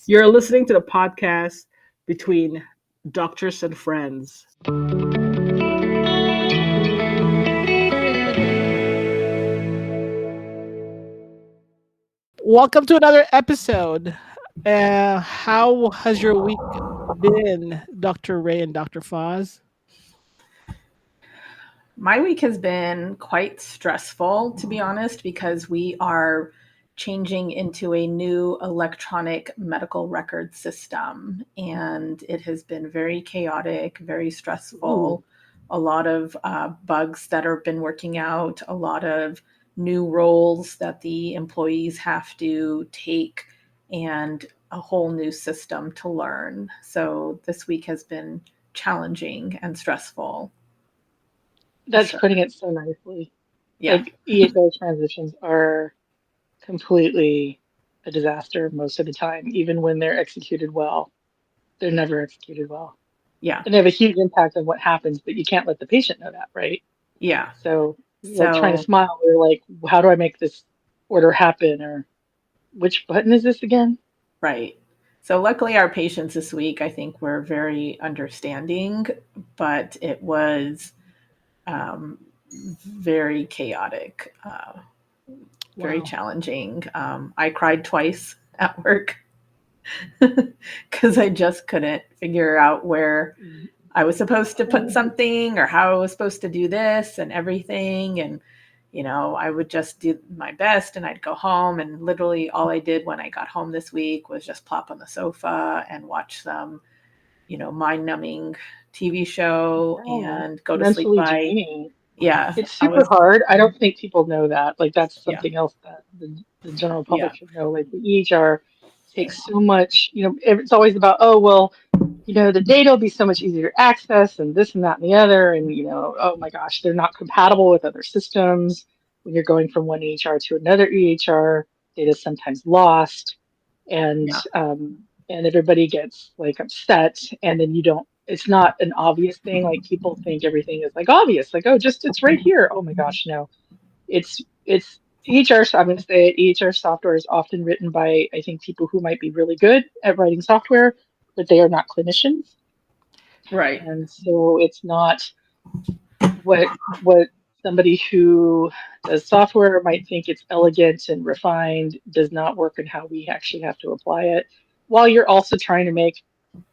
You're listening to the podcast between doctors and friends. Welcome to another episode. How has your week been, Dr. Ray and Dr. Foz? My week has been quite stressful, to be honest, because we are changing into a new electronic medical record system. And it has been very chaotic, very stressful. Ooh. A lot of bugs that have been working out, a lot of new roles that the employees have to take, and a whole new system to learn. So this week has been challenging and stressful. That's So, putting it so nicely. yeah. Like EHO transitions are completely a disaster most of the time, even when they're executed well. They're never executed well. Yeah. And they have a huge impact on what happens, but you can't let the patient know that, right? Yeah. So you're like trying to So, smile. You're like, how do I make this order happen? Or which button is this again? right. So, luckily, our patients this week, I think, were very understanding, but it was um, very chaotic, very Wow. challenging. I cried twice at work because I just couldn't figure out where I was supposed to put something or how I was supposed to do this and everything. And, I would just do my best and I'd go home. And literally all I did when I got home this week was just plop on the sofa and watch some, mind numbing TV show No, and it's go to sleep mentally by, draining. yeah, It's I super was, hard. I don't think people know that. Like that's yeah, something else that the general yeah, public should know. Like the EHR takes so much, it's always about, oh, well, the data will be so much easier to access and this and that and the other. And, oh my gosh, they're not compatible with other systems. When you're going from one EHR to another EHR, data is sometimes lost and yeah, and everybody gets like upset and then you don't it's not an obvious thing like people think everything is like obvious like oh just it's right here oh my gosh no it's EHR I'm going to say it EHR software is often written by I think people who might be really good at writing software but they are not clinicians right. and so it's not what somebody who does software might think it's elegant and refined does not work in how we actually have to apply it while you're also trying to make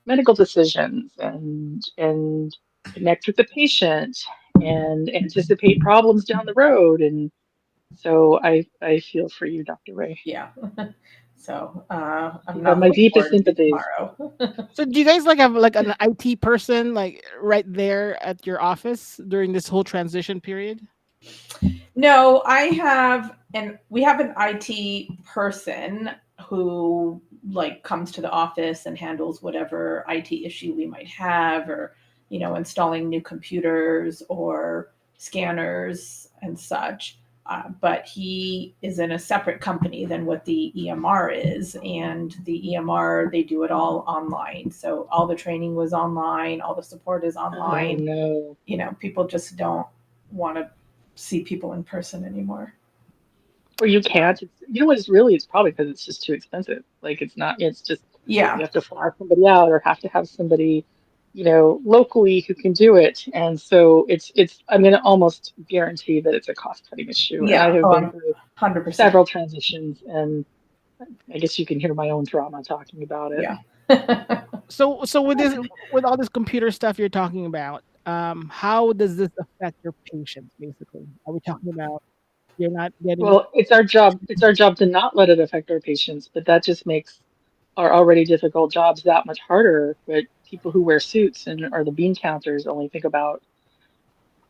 medical decisions and connect with the patient and anticipate problems down the road and so I feel for you Dr. Ray. Yeah. So, I'm You have not my looking deepest forward to sympathies. tomorrow. So do you guys have an IT person right there at your office during this whole transition period? No, we have an IT person who comes to the office and handles whatever IT issue we might have or, installing new computers or scanners and such. But he is in a separate company than what the EMR is. And the EMR, they do it all online. So all the training was online, all the support is Oh online. no. People just don't want to see people in person anymore. Or you can't. You know what? It's probably because it's just too expensive. Like it's not. It's just Yeah, you have to fly somebody out or have to have somebody, locally who can do it. And so it's. I'm going to almost guarantee that it's a cost cutting issue. And I yeah. have Oh, been I'm through 100%. several transitions, and I guess you can hear my own trauma talking about it. Yeah. So with all this computer stuff you're talking about, how does this affect your patients? Basically, are we talking about you're not getting? Well, it's our job. It's our job to not let it affect our patients, but that just makes our already difficult jobs that much harder. But people who wear suits and are the bean counters only think about,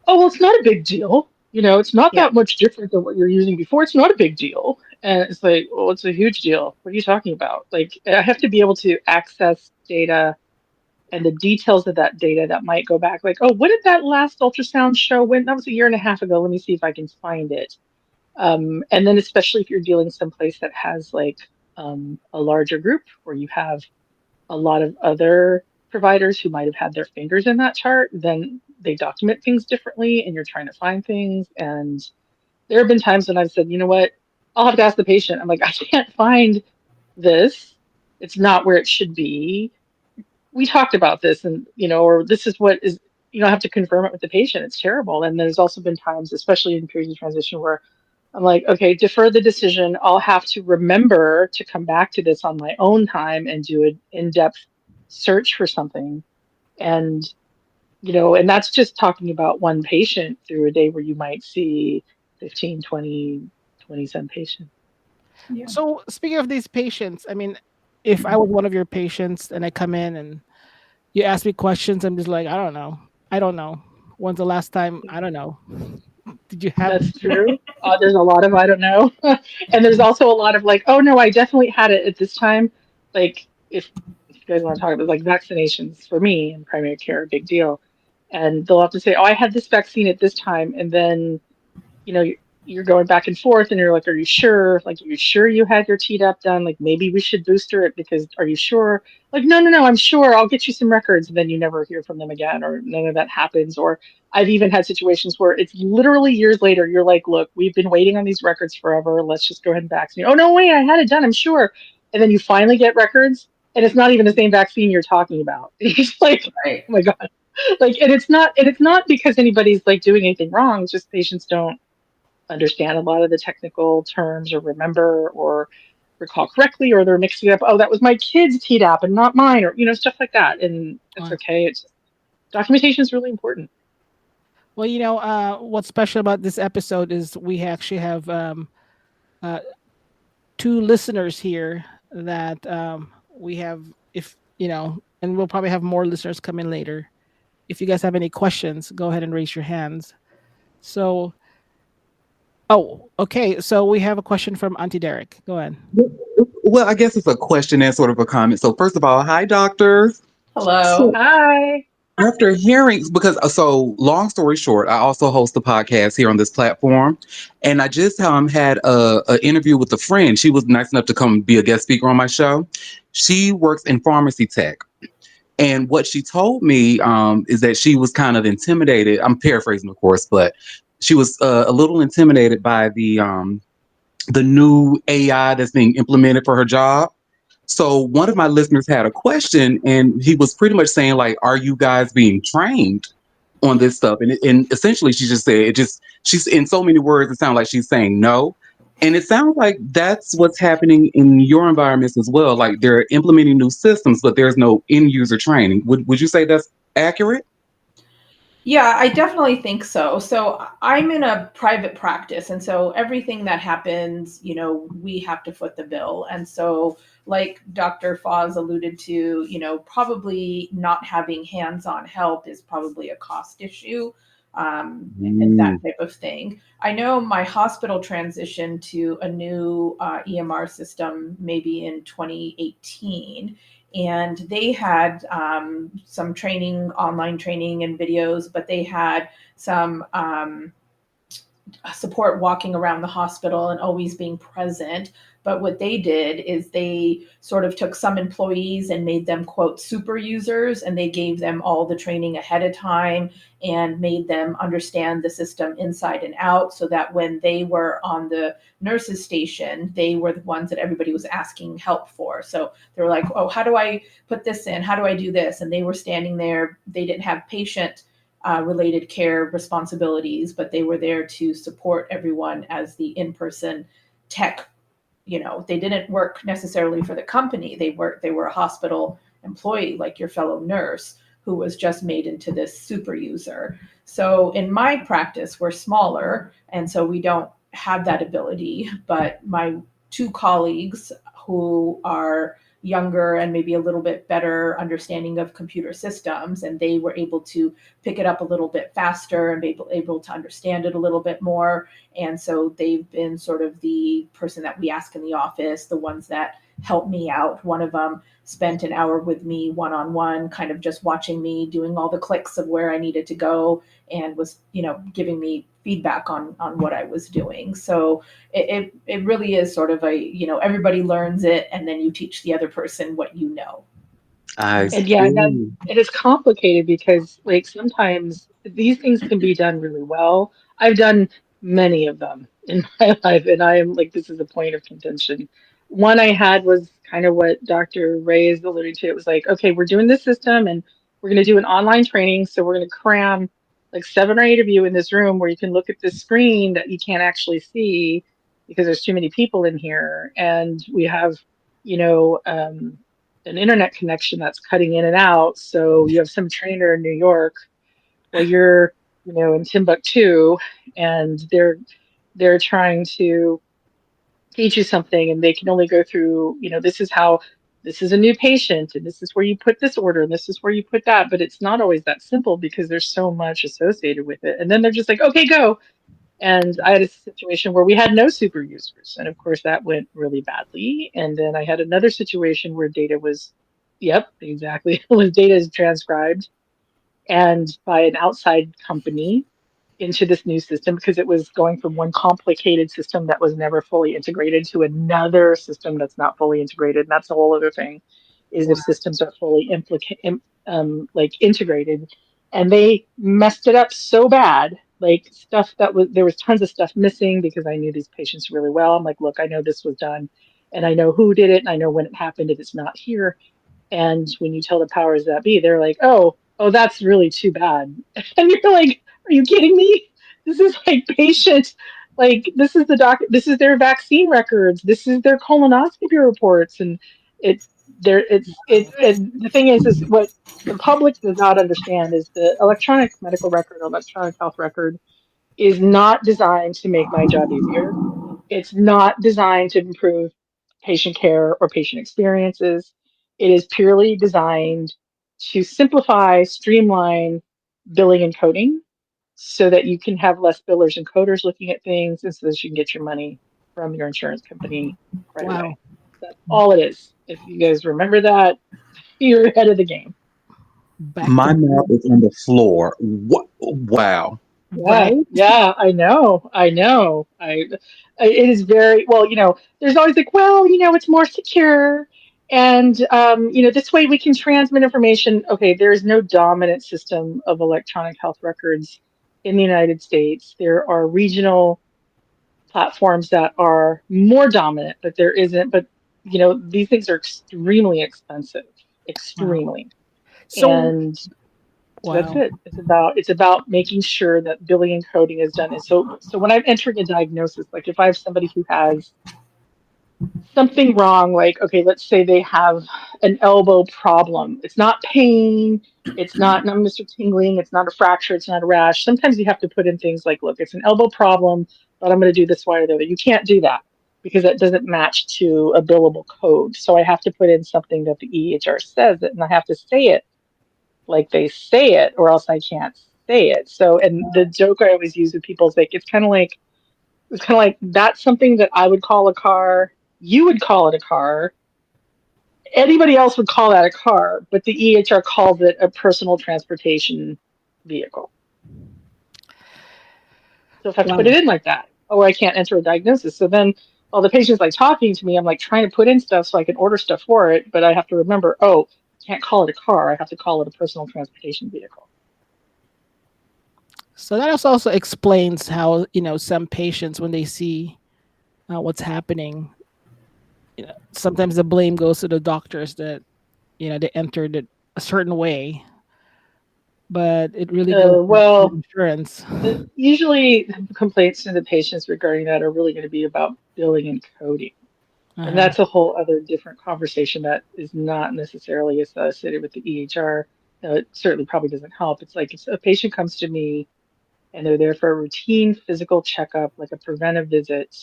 oh, well, it's not a big deal. It's not Yeah. that much different than what you're using before. It's not a big deal. And it's like, well, it's a huge deal. What are you talking about? Like, I have to be able to access data and the details of that data that might go back, like, oh, what did that last ultrasound show? When that was a year and a half ago. Let me see if I can find it. And then, especially if you're dealing someplace that has like a larger group where you have a lot of other providers who might have had their fingers in that chart, then they document things differently and you're trying to find things. And there have been times when I've said, you know what, I'll have to ask the patient. I'm like, I can't find this. it's not where it should be. We talked about this, and or this is what is, I have to confirm it with the patient. It's terrible. And there's also been times, especially in periods of transition, where I'm like, okay, defer the decision. I'll have to remember to come back to this on my own time and do an in-depth search for something. And and that's just talking about one patient through a day where you might see 15, 20 some patients. Yeah. So speaking of these patients, I mean, if I was one of your patients and I come in and you ask me questions, I'm just like, I don't know. I don't know. When's the last time? I don't know. Did you have? That's true. There's a lot of I don't know. And there's also a lot of like, oh no, I definitely had it at this time. Like if you guys want to talk about like vaccinations for me in primary care, a big deal. And they'll have to say, oh, I had this vaccine at this time. And then you're going back and forth and you're like, are you sure? Like, are you sure you had your Tdap done? Like, maybe we should booster it because are you sure? Like, no, no, no, I'm sure. I'll get you some records. And then you never hear from them again, or none of that happens. Or I've even had situations where it's literally years later. You're like, look, we've been waiting on these records forever. Let's just go ahead and vaccinate. Oh, no, wait, I had it done. I'm sure. And then you finally get records and it's not even the same vaccine you're talking about. It's like, Right. oh my God. Like, and it's not because anybody's like doing anything wrong. It's just patients don't understand a lot of the technical terms or remember or recall correctly, or they're mixing up, oh, that was my kid's Tdap and not mine, or stuff like that. And it's Uh, okay. It's documentation is really important. well, what's special about this episode is we actually have uh, two listeners here that we have, if and we'll probably have more listeners come in later. If you guys have any questions, go ahead and raise your hands. So, oh, okay. So we have a question from Auntie Derek. Go ahead. Well, I guess it's a question and sort of a comment. So, first of all, hi, doctors. Hello. So, Hi. after hearing, because so long story short, I also host a podcast here on this platform, and I just had a interview with a friend. She was nice enough to come be a guest speaker on my show. She works in pharmacy tech. And what she told me is that she was kind of intimidated. I'm paraphrasing, of course, but she was a little intimidated by the new AI that's being implemented for her job. So one of my listeners had a question, and he was pretty much saying, like, "Are you guys being trained on this stuff?" And essentially, she just said, "It just." She's in so many words, it sounds like she's saying no. And it sounds like that's what's happening in your environments as well. Like they're implementing new systems, but there's no end user training. Would you say that's accurate? Yeah, I definitely think so. So I'm in a private practice, and so everything that happens, we have to foot the bill. And so, like Dr. Foz alluded to, probably not having hands-on help is probably a cost issue, and that Mm. type of thing. I know my hospital transitioned to a new EMR system maybe in 2018, and they had some training, online training and videos, but they had some support walking around the hospital and always being present. But what they did is they sort of took some employees and made them, quote, super users, and they gave them all the training ahead of time and made them understand the system inside and out, so that when they were on the nurses station, they were the ones that everybody was asking help for. So they were like, oh, how do I put this in? How do I do this? And they were standing there. They didn't have patient related care responsibilities, but they were there to support everyone as the in-person tech. They didn't work necessarily for the company. They were a hospital employee, like your fellow nurse, who was just made into this super user. So in my practice, we're smaller, and so we don't have that ability. But my two colleagues who are younger and maybe a little bit better understanding of computer systems, and they were able to pick it up a little bit faster and be able to understand it a little bit more. And so they've been sort of the person that we ask in the office, the ones that help me out. One of them spent an hour with me one on one, kind of just watching me doing all the clicks of where I needed to go, and was, giving me feedback on what I was doing. So it really is sort of a, everybody learns it, and then you teach the other person what you know. I And yeah, and then see. it is complicated because like sometimes these things can be done really well. I've done many of them in my life, and I am like, this is a point of contention. One I had was kind of what Dr. Ray is alluding to. It was like, okay, we're doing this system and we're going to do an online training. So we're going to cram like 7 or 8 of you in this room where you can look at this screen that you can't actually see because there's too many people in here. And we have, you know, an internet connection that's cutting in and out. So you have some trainer in New York while you're, you know, in Timbuktu, and they're trying to teach you something, and they can only go through, you know, this is how, this is a new patient and this is where you put this order and this is where you put that, but it's not always that simple because there's so much associated with it. And then they're just like, okay, go. And I had a situation where we had no super users, and of course that went really badly. And then I had another situation where data was, yep, exactly, was data is transcribed and by an outside company into this new system because it was going from one complicated system that was never fully integrated to another system that's not fully integrated. And that's a whole other thing, is if systems are fully like integrated, and they messed it up so bad, like stuff that was, there was tons of stuff missing because I knew these patients really well. I'm like, look, I know this was done and I know who did it and I know when it happened and it's not here. And when you tell the powers that be, they're like, oh, that's really too bad. And you're like, are you kidding me? This is like patient, like this is the doc, this is their vaccine records, this is their colonoscopy reports, and it, there, it's, and the thing is what the public does not understand is the electronic medical record, electronic health record, is not designed to make my job easier. It's not designed to improve patient care or patient experiences. It is purely designed to simplify, streamline billing and coding so that you can have less billers and coders looking at things and so that you can get your money from your insurance company right Wow. away. That's all it is. If you guys remember that, you're ahead of the game. Back to My mouth is on the floor. What? Wow. Yeah, right. yeah, I know, I know. It is very well, you know, there's always like, well, you know, it's more secure, and you know, this way we can transmit information. Okay, there is no dominant system of electronic health records in the United States. There are regional platforms that are more dominant, but there isn't. But you know, these things are extremely expensive, Wow. extremely, So and so that's wow. it. It's about making sure that billing and coding is done. And so when I'm entering a diagnosis, like if I have somebody who has something wrong, like okay, let's say they have an elbow problem. It's not pain, it's not numbness or tingling, it's not a fracture, it's not a rash. Sometimes you have to put in things like, look, it's an elbow problem, but I'm going to do this way or the other. You can't do that because that doesn't match to a billable code. So I have to put in something that the EHR says it, and I have to say it like they say it, or else I can't say it. So, and the joke I always use with people is like, it's kind of like that's something that I would call a car. You would call it a car. Anybody else would call that a car, but the EHR calls it a personal transportation vehicle. So if I have to put Wow. it in like that, or I can't enter a diagnosis. So then while the patient's like talking to me, I'm like trying to put in stuff so I can order stuff for it, but I have to remember, oh, I can't call it a car. I have to call it a personal transportation vehicle. So that also explains how, some patients, when they see what's happening, sometimes the blame goes to the doctors that they entered it a certain way, but it really goes to Well, insurance. usually complaints to the patients regarding that are really going to be about billing and coding. And Uh-huh. that's a whole other different conversation that is not necessarily associated with the EHR. It certainly probably doesn't help. It's like if a patient comes to me and they're there for a routine physical checkup, like a preventive visit,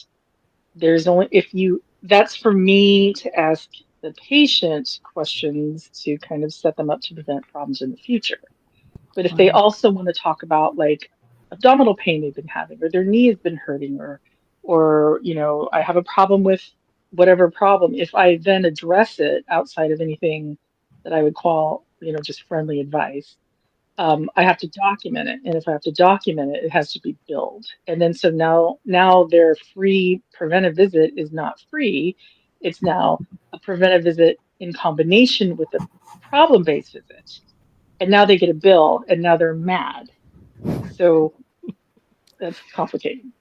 there's only, if you, that's for me to ask the patient questions to kind of set them up to prevent problems in the future. But if they Wow. also want to talk about like abdominal pain they've been having, or their knee has been hurting, or I have a problem with whatever problem, if I then address it outside of anything that I would call, just friendly advice, I have to document it. And if I have to document it, it has to be billed. And then so now their free preventive visit is not free. It's now a preventive visit in combination with a problem-based visit, and now they get a bill and now they're mad. So that's complicated.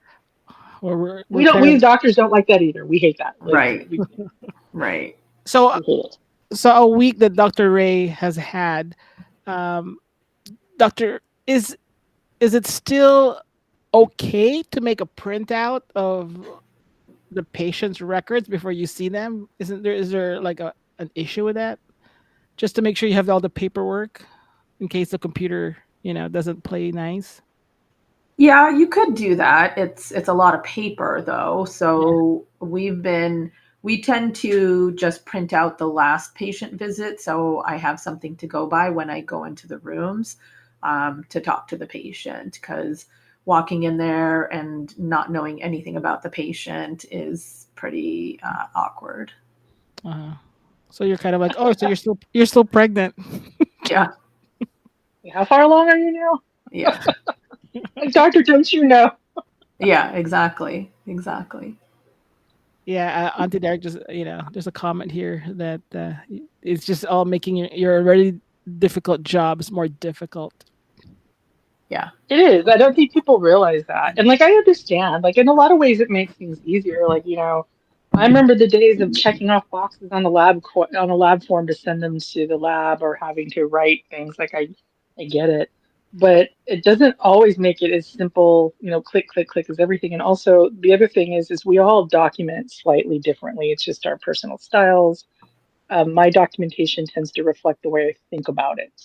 We're We kind we of as doctors don't like that either. We hate that. Like Right. Right. So I hate it. so a week that Dr. Ray has had, um, Doctor, is it still okay to make a printout of the patient's records before you see them? Isn't there is there like an issue with that? Just to make sure you have all the paperwork in case the computer, doesn't play nice. Yeah, you could do that. It's a lot of paper though. Yeah. So we tend to just print out the last patient visit, so I have something to go by when I go into the rooms to talk to the patient, because walking in there and not knowing anything about the patient is pretty awkward. Uh-huh. So you're kind of like, oh, so you're still pregnant. Yeah, How far along are you now? yeah, Like, doctor, don't you know? yeah. Exactly, exactly. Yeah, Auntie Derek, just there's a comment here that it's just all making your already difficult jobs more difficult. Yeah, It is. I don't think people realize that. And like I understand, like in a lot of ways it makes things easier. Like, I remember the days of checking off boxes on the on a lab form to send them to the lab or having to write things. Like I get it. But it doesn't always make it as simple, click, click, click as everything. And also the other thing is we all document slightly differently. It's just our personal styles. My documentation tends to reflect the way I think about it.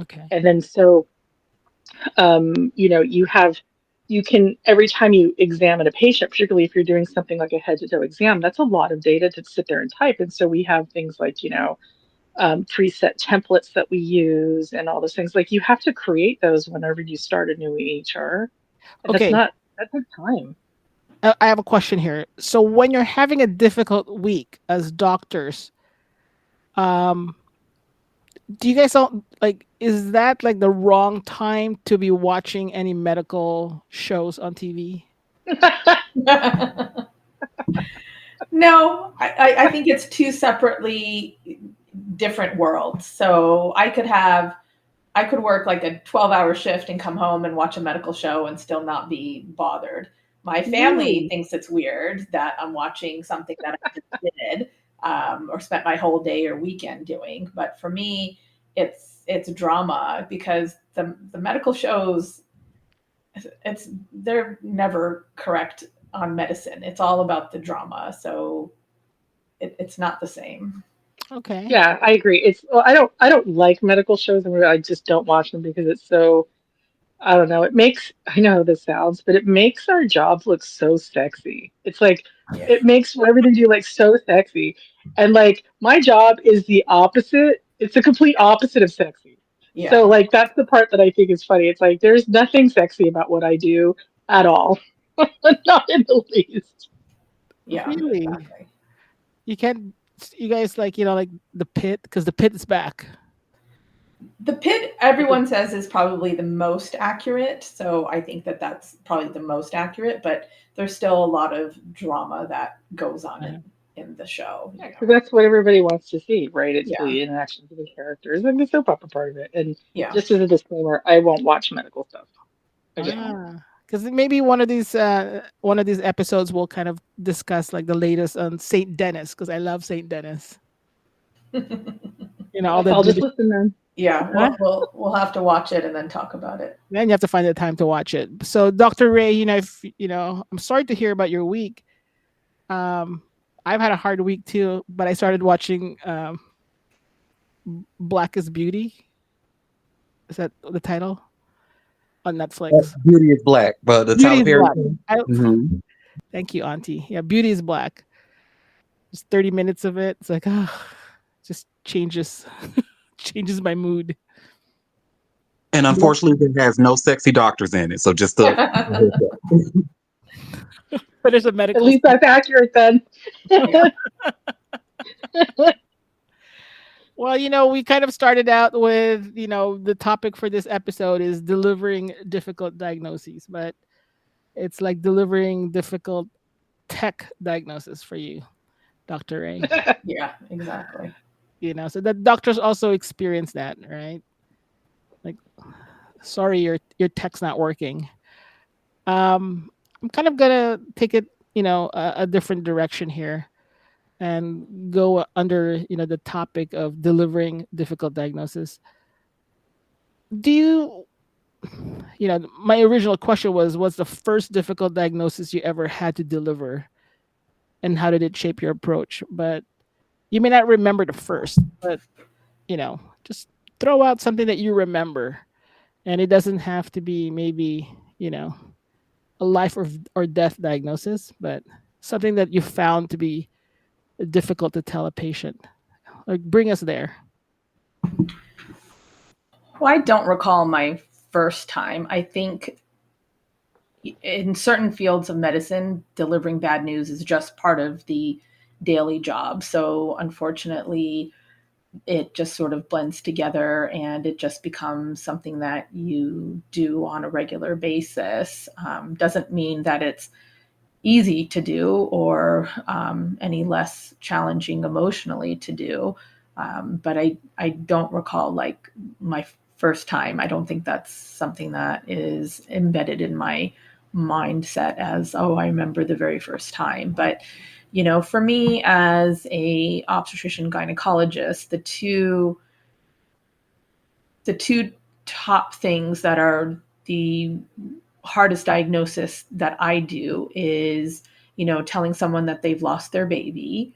Okay. And then so you can, every time you examine a patient, particularly if you're doing something like a head to toe exam, that's a lot of data to sit there and type. And so we have things like, preset templates that we use and all those things. Like you have to create those whenever you start a new EHR. And Okay. that takes time. I have a question here. So when you're having a difficult week as doctors, um, do you guys all like? Is that like the wrong time to be watching any medical shows on TV? No, I think it's two separately different worlds. So I could work like a 12-hour shift and come home and watch a medical show and still not be bothered. My family Really? thinks it's weird that I'm watching something that I just did, or spent my whole day or weekend doing. But for me, it's drama, because the medical shows, it's they're never correct on medicine. It's all about the drama. So it's not the same. Okay. Yeah, I agree. Well, I don't like medical shows and I just don't watch them because it's so, I don't know. I know how this sounds, but it makes our jobs look so sexy. It's like, Yeah. it makes whatever they do like so sexy. And like, my job is the opposite. It's the complete opposite of sexy. So, Yeah. like, that's the part that I think is funny. It's like, there's nothing sexy about what I do at all. Not in the least. Yeah. Really? Exactly. You can't. You guys like like the pit because the pit is back. The pit, everyone says, is probably the most accurate. So I think that that's probably the most accurate, but there's still a lot of drama that goes on Uh, in the show, Yeah, because that's what everybody wants to see, right? It's Yeah. the interaction with the characters and the soap opera part of it. And Yeah. just as a disclaimer, I won't watch medical stuff. I just won't. because maybe one of these episodes will kind of discuss like the latest on Saint Denis because I love Saint Denis. All the I'll just beauty. listen then. Yeah. Huh? We'll have to watch it and then talk about it. Then you have to find the time to watch it. So, Dr. Ray, if I'm sorry to hear about your week. Um, I've had a hard week too, but I started watching Black is Beauty. Is that the title on Netflix? Beauty is Black, but the Beauty Tyler is Perry Black. thing. I, Hmm. thank you, Auntie. Yeah, Beauty is Black. Just 30 minutes of it. It's like, just changes changes my mood. And unfortunately, it has no sexy doctors in it. So just a But there's a At medical least scene. that's accurate then. Yeah. Well, we kind of started out with, the topic for this episode is delivering difficult diagnoses, but it's like delivering difficult tech diagnosis for you, Dr. A. Yeah. Exactly. So the doctors also experience that, right? Like, sorry, your tech's not working. I'm kind of gonna take it, a different direction here. and go under, the topic of delivering difficult diagnosis. Do you, my original question was, what's the first difficult diagnosis you ever had to deliver, and how did it shape your approach? But you may not remember the first, but just throw out something that you remember, and it doesn't have to be maybe a life or death diagnosis, but something that you found to be difficult to tell a patient. Like, bring us there. Well, I don't recall my first time. I think in certain fields of medicine, delivering bad news is just part of the daily job. So unfortunately, it just sort of blends together and it just becomes something that you do on a regular basis. Doesn't mean that it's easy to do or any less challenging emotionally to do. But I don't recall like my first time. I don't think that's something that is embedded in my mindset as, oh, I remember the very first time. But for me as a obstetrician gynecologist, the two top things that are the hardest diagnosis that I do is, telling someone that they've lost their baby,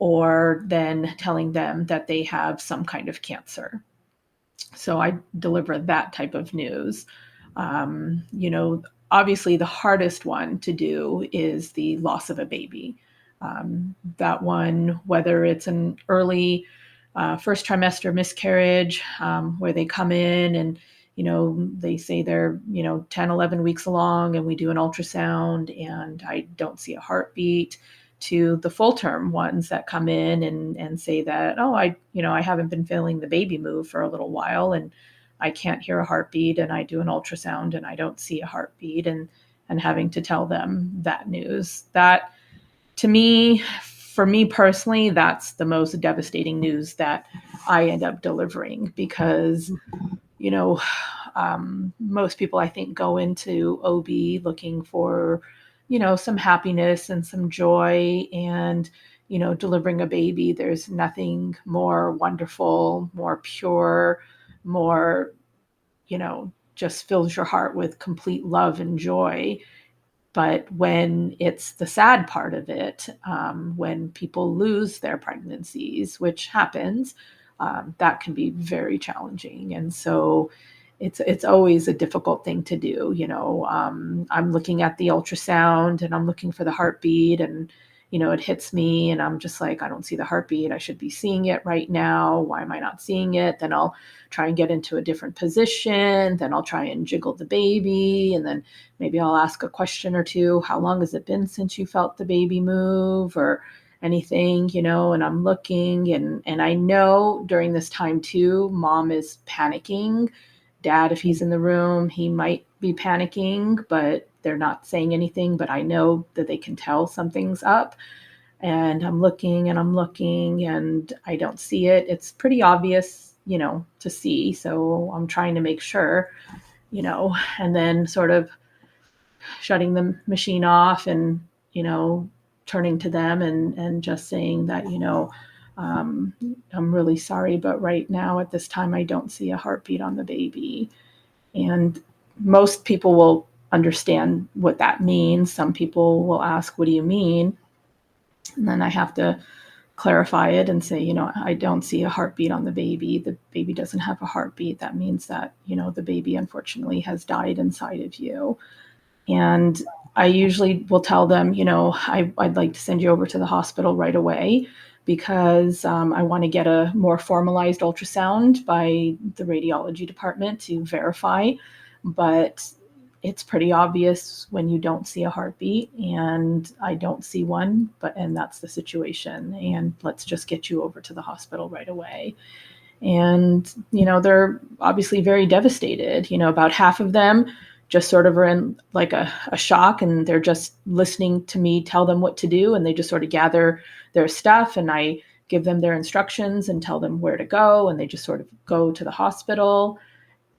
or then telling them that they have some kind of cancer. So I deliver that type of news. Obviously the hardest one to do is the loss of a baby. That one, whether it's an early first trimester miscarriage, where they come in and they say they're 10, 11 weeks along, and we do an ultrasound and I don't see a heartbeat, to the full term ones that come in and say that, oh, I haven't been feeling the baby move for a little while and I can't hear a heartbeat, and I do an ultrasound and I don't see a heartbeat, and having to tell them that news. That, to me, for me personally, that's the most devastating news that I end up delivering, because most people, I think, go into OB looking for some happiness and some joy, and delivering a baby, there's nothing more wonderful, more pure, more just fills your heart with complete love and joy. But when it's the sad part of it, when people lose their pregnancies, which happens, that can be very challenging. And so it's always a difficult thing to do. I'm looking at the ultrasound and I'm looking for the heartbeat, and it hits me and I'm just like, I don't see the heartbeat. I should be seeing it right now. Why am I not seeing it? Then I'll try and get into a different position. Then I'll try and jiggle the baby. And then maybe I'll ask a question or two. How long has it been since you felt the baby move, or anything, and I'm looking, and I know during this time too, mom is panicking. Dad, if he's in the room, he might be panicking, but they're not saying anything, but I know that they can tell something's up. And I'm looking and I'm looking and I don't see it. It's pretty obvious, to see. So I'm trying to make sure, and then sort of shutting the machine off and, turning to them and just saying that, I'm really sorry, but right now at this time, I don't see a heartbeat on the baby. And most people will understand what that means. Some people will ask, what do you mean? And then I have to clarify it and say, I don't see a heartbeat on the baby. The baby doesn't have a heartbeat. That means that, the baby unfortunately has died inside of you. And I usually will tell them, I'd like to send you over to the hospital right away, because I want to get a more formalized ultrasound by the radiology department to verify. But it's pretty obvious when you don't see a heartbeat, and I don't see one, and that's the situation. And let's just get you over to the hospital right away. And, they're obviously very devastated. About half of them just sort of are in like a shock, and they're just listening to me tell them what to do. And they just sort of gather their stuff, and I give them their instructions and tell them where to go. And they just sort of go to the hospital.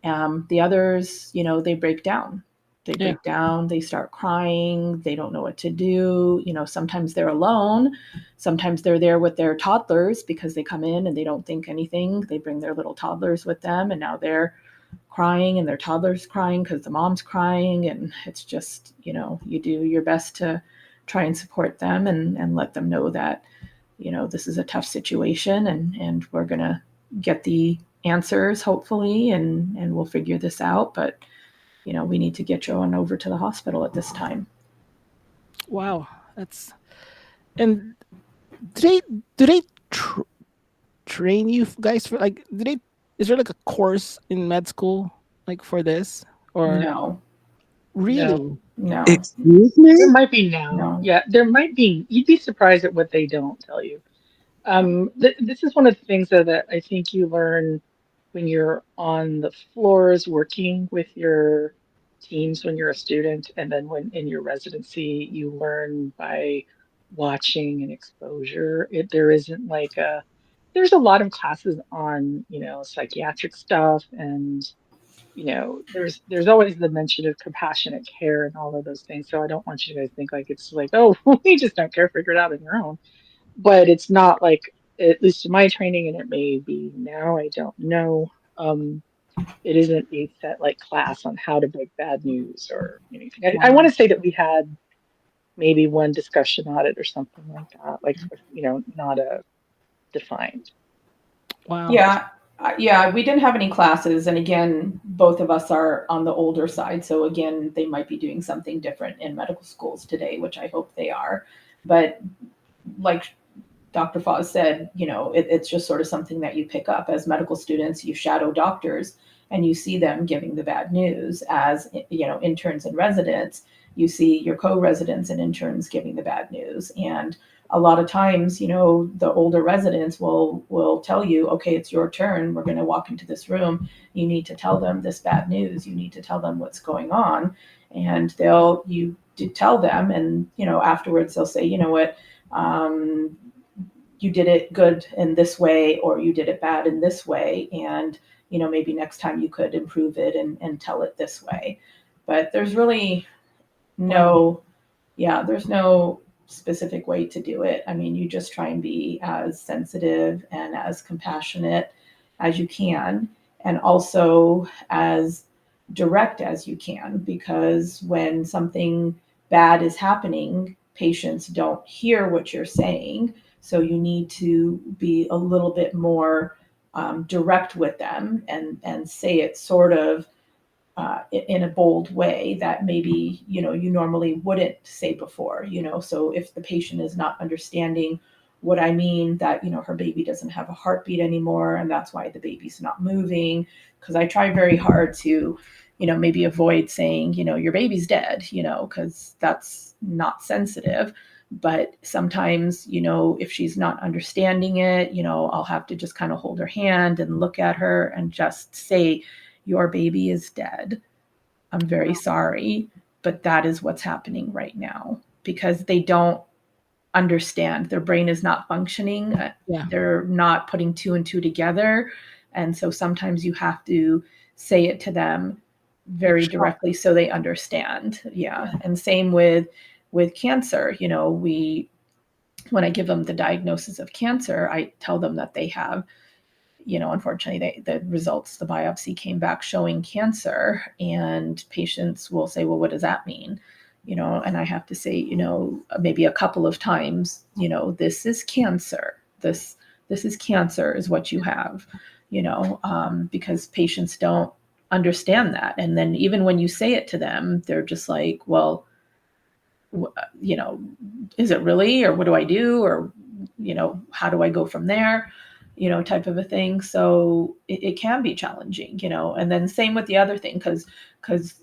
The others, they break down. They Yeah. break down, they start crying, they don't know what to do. Sometimes they're alone. Sometimes they're there with their toddlers because they come in and they don't think anything. They bring their little toddlers with them, and now they're crying and their toddler's crying because the mom's crying. And it's just, you do your best to try and support them and let them know that, this is a tough situation, and we're going to get the answers hopefully, and we'll figure this out. But we need to get you on over to the hospital at this time. Wow. That's and do they tr- train you guys for like? Do they? Is there like a course in med school like for this or No, No, really? no, Excuse there me? might be now. no. Yeah, there might be. You'd be surprised at what they don't tell you. This is one of the things that I think you learn when you're on the floors working with your teams when you're a student, and then when in your residency, you learn by watching and exposure. There isn't like there's a lot of classes on, psychiatric stuff, and there's always the mention of compassionate care and all of those things. So I don't want you to think like it's like, oh, we just don't care, figure it out on your own. But it's not like, at least in my training, and it may be now, I don't know. Um, it isn't a set like class on how to break bad news or anything. I Wow. want to say that we had maybe one discussion on it or something like that, like not a defined. Wow. Yeah, we didn't have any classes, and again, both of us are on the older side, so again, they might be doing something different in medical schools today, which I hope they are. But like Dr. Foz said, it's just sort of something that you pick up as medical students. You shadow doctors and you see them giving the bad news. As interns and residents, you see your co-residents and interns giving the bad news. And a lot of times, the older residents will tell you, okay, it's your turn. We're going to walk into this room. You need to tell them this bad news. You need to tell them what's going on. And you tell them, and afterwards they'll say, you know what, you did it good in this way, or you did it bad in this way, and maybe next time you could improve it and tell it this way. But there's really Wow. no, yeah, there's no specific way to do it. I mean, you just try and be as sensitive and as compassionate as you can, and also as direct as you can, because when something bad is happening, patients don't hear what you're saying. So you need to be a little bit more direct with them, and say it sort of in a bold way that maybe you normally wouldn't say before. So if the patient is not understanding what I mean, that her baby doesn't have a heartbeat anymore, and that's why the baby's not moving. Because I try very hard to maybe avoid saying your baby's dead, because that's not sensitive. But sometimes if she's not understanding it, I'll have to just kind of hold her hand and look at her and just say, your baby is dead. I'm very Wow. sorry, but that is what's happening right now, because they don't understand. Their brain is not functioning. Yeah. They're not putting two and two together. And so sometimes you have to say it to them Like very shock. directly so they understand. Yeah. Yeah. And same with cancer. When I give them the diagnosis of cancer, I tell them that they have, unfortunately, the results, the biopsy came back showing cancer, and patients will say, well, what does that mean? And I have to say, maybe a couple of times, this is cancer. This is cancer is what you have, because patients don't understand that. And then even when you say it to them, they're just like, well, you know, is it really, or what do I do? Or, how do I go from there? Type of a thing. So it can be challenging, and then same with the other thing. Cause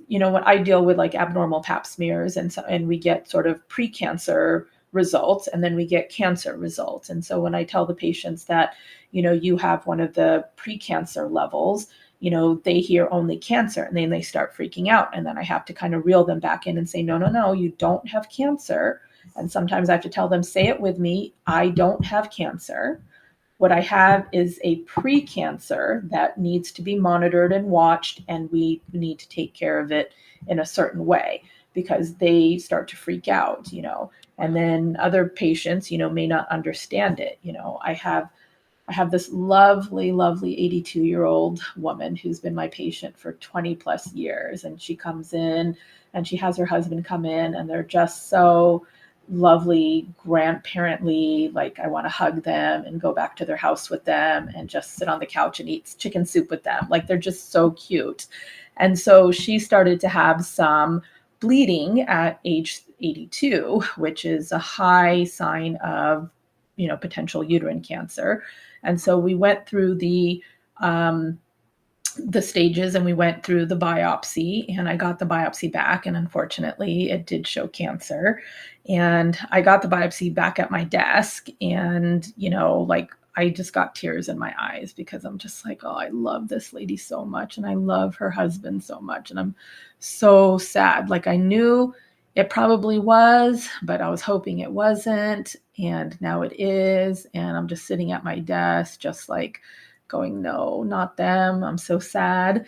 when I deal with like abnormal pap smears, and we get sort of precancer results, and then we get cancer results. And so when I tell the patients that, you have one of the precancer levels, they hear only cancer, and then they start freaking out. And then I have to kind of reel them back in and say, no, no, no, you don't have cancer. And sometimes I have to tell them, say it with me, I don't have cancer. What I have is a precancer that needs to be monitored and watched, and we need to take care of it in a certain way because they start to freak out, and then other patients, may not understand it. I have this lovely, lovely 82-year-old woman who's been my patient for 20 plus years. And she comes in and she has her husband come in, and they're just so lovely, grandparently. Like, I want to hug them and go back to their house with them and just sit on the couch and eat chicken soup with them. Like, they're just so cute. And so she started to have some bleeding at age 82, which is a high sign of, potential uterine cancer. And so we went through the stages, and we went through the biopsy, and I got the biopsy back, and unfortunately it did show cancer. And I got the biopsy back at my desk, and like, I just got tears in my eyes because I'm just like, oh, I love this lady so much, and I love her husband so much, and I'm so sad. Like, I knew it probably was, but I was hoping it wasn't, and now it is. And I'm just sitting at my desk just like going, no, not them. I'm so sad.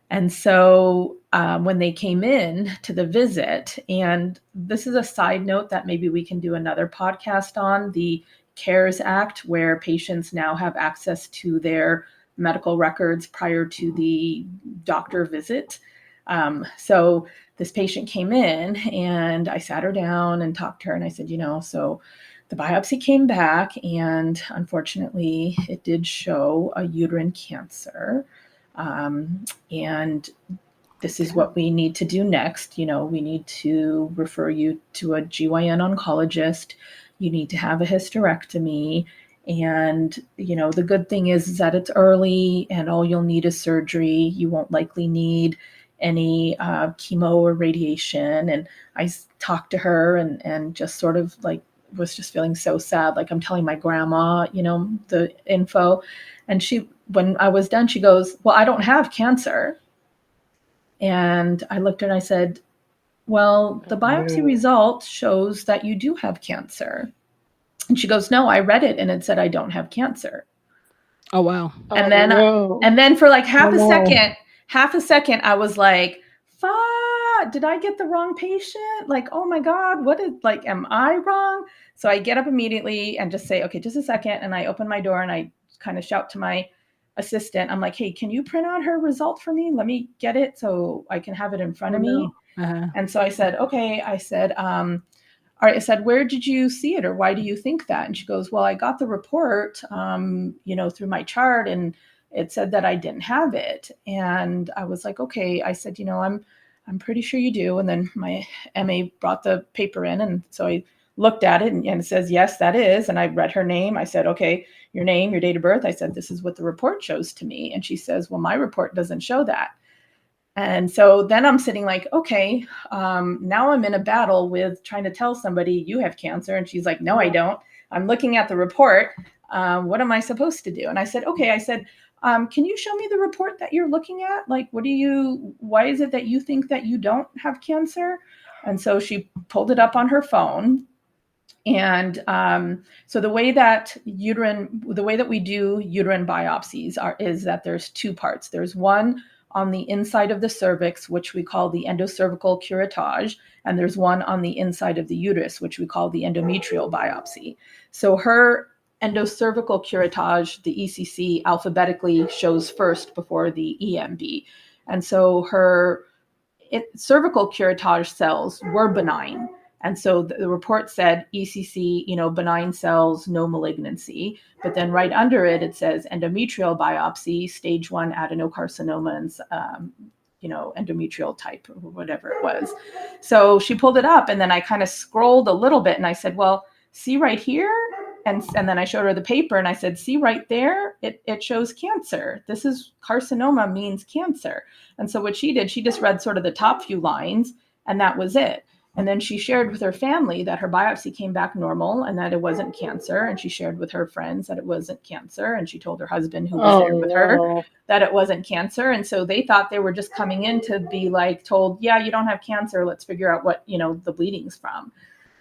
And so when they came in to the visit, and this is a side note that maybe we can do another podcast on, the CARES Act, where patients now have access to their medical records prior to the doctor visit. So this patient came in, and I sat her down and talked to her, and I said, so the biopsy came back, and unfortunately it did show a uterine cancer. And this is what we need to do next. We need to refer you to a GYN oncologist. You need to have a hysterectomy. And, the good thing is that it's early, and all you'll need is surgery. You won't likely need any chemo or radiation. And I talked to her and just sort of like was just feeling so sad. Like, I'm telling my grandma, the info. And when I was done, she goes, well, I don't have cancer. And I looked at her and I said, well, the biopsy result shows that you do have cancer. And she goes, no, I read it and it said I don't have cancer. Oh, wow. And then for like half a second, I was like, fuck, did I get the wrong patient? Like, oh my God, am I wrong? So I get up immediately and just say, okay, just a second. And I open my door and I kind of shout to my assistant. I'm like, hey, can you print out her result for me? Let me get it so I can have it in front of me. Uh-huh. And so I said, okay. I said, all right, I said, where did you see it, or why do you think that? And she goes, well, I got the report, through my chart, and it said that I didn't have it. And I was like, okay. I said, I'm pretty sure you do. And then my MA brought the paper in, and so I looked at it, and it says, yes, that is. And I read her name. I said, okay, your name, your date of birth. I said, this is what the report shows to me. And she says, well, my report doesn't show that. And so then I'm sitting like, okay, now I'm in a battle with trying to tell somebody you have cancer. And she's like, no, I don't. I'm looking at the report. What am I supposed to do? And I said, okay. I said, can you show me the report that you're looking at? Like, why is it that you think that you don't have cancer? And so she pulled it up on her phone. And so the way that we do uterine biopsies is that there's two parts. There's one on the inside of the cervix, which we call the endocervical curettage, and there's one on the inside of the uterus, which we call the endometrial biopsy. So her endocervical curettage, the ECC, alphabetically shows first before the EMB. And so her cervical curettage cells were benign. And so the report said ECC, benign cells, no malignancy. But then right under it, it says endometrial biopsy, stage 1 adenocarcinoma, and, endometrial type or whatever it was. So she pulled it up, and then I kind of scrolled a little bit, and I said, well, see right here? And then I showed her the paper, and I said, see right there? It shows cancer. This is carcinoma means cancer. And so what she did, she just read sort of the top few lines, and that was it. And then she shared with her family that her biopsy came back normal and that it wasn't cancer. And she shared with her friends that it wasn't cancer. And she told her husband, who was there with her, that it wasn't cancer. And so they thought they were just coming in to be like told, yeah, you don't have cancer. Let's figure out what, the bleeding's from.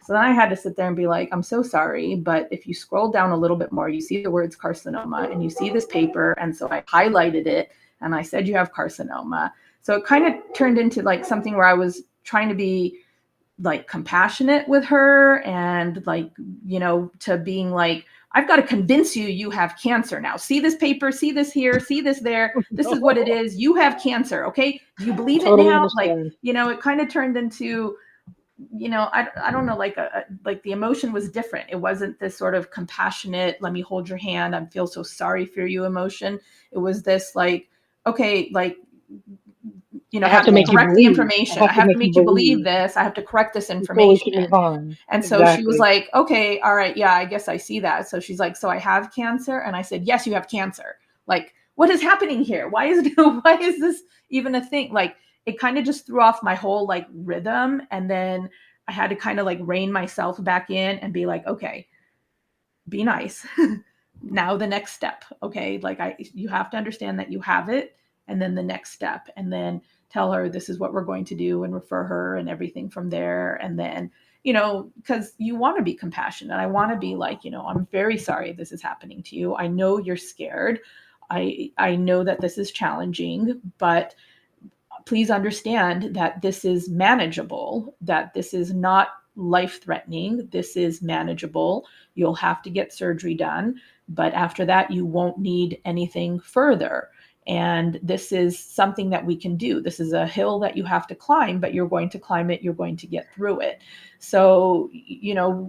So then I had to sit there and be like, I'm so sorry, but if you scroll down a little bit more, you see the words carcinoma and you see this paper. And so I highlighted it and I said, you have carcinoma. So it kind of turned into like something where I was trying to be like compassionate with her and like, to being like, I've got to convince you you have cancer now. See this paper, see this here, see this there. This is what it is. You have cancer. Okay. Do you believe it now? Understand. Like, it kind of turned into, I don't know, like like the emotion was different. It wasn't this sort of compassionate, let me hold your hand, I feel so sorry for you emotion. It was this like, okay, like, I I have have to to make you correct the believe. information. I I have to have to make you make you believe believe this. I have to correct this before we can information. move on. And so she was like, okay, all right, yeah, I guess I see that. So she's like, so I have cancer? And I said, yes, you have cancer. Like, what is happening here? Why is this even a thing? Like, it kind of just threw off my whole like rhythm. And then I had to kind of like rein myself back in and be like, okay, be nice. Now the next step. Okay. Like you have to understand that you have it. And then the next step. And then tell her this is what we're going to do and refer her and everything from there. And then, because you want to be compassionate. I want to be like, I'm very sorry this is happening to you. I know you're scared. I know that this is challenging, but please understand that this is manageable, that this is not life-threatening. This is manageable. You'll have to get surgery done, but after that, you won't need anything further. And this is something that we can do. This is a hill that you have to climb, but you're going to climb it. You're going to get through it. So,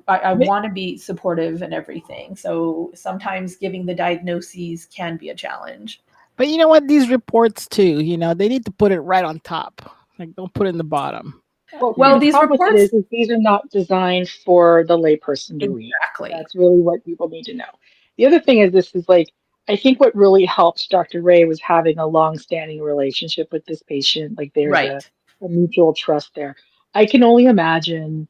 I want to be supportive and everything. So sometimes giving the diagnoses can be a challenge. But you know what? These reports too, they need to put it right on top. Like, don't put it in the bottom. Well, see, Well, the these problem with it reports, is these are not designed for the layperson to read. exactly. That's really what people need to know. The other thing is this is like, I think what really helped Dr. Ray was having a long-standing relationship with this patient. Like there's a, Right. a mutual trust there. I can only imagine,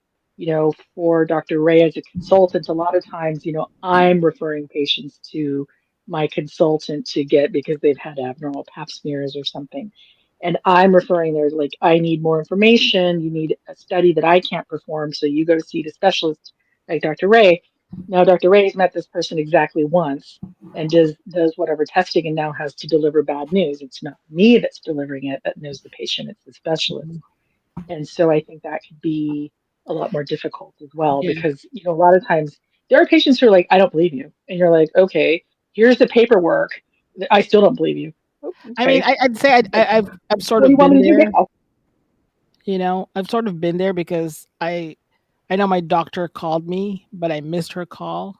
for Dr. Ray as a consultant, a lot of times, I'm referring patients to my consultant to get because they've had abnormal pap smears or something. And I'm referring there like, I need more information. You need a study that I can't perform. So you go to see the specialist like Dr. Ray. Now, Dr. Ray's met this person exactly once and does whatever testing and now has to deliver bad news. It's not me that's delivering it that knows the patient, it's the specialist. And so I think that could be a lot more difficult as well Yeah. because, a lot of times there are patients who are like, I don't believe you. And you're like, okay, here's the paperwork. I still don't believe you. "Oh, I mean, okay. I'd say I've sort What do you of want been me to do there. now?" I've sort of been there because I know my doctor called me, but I missed her call,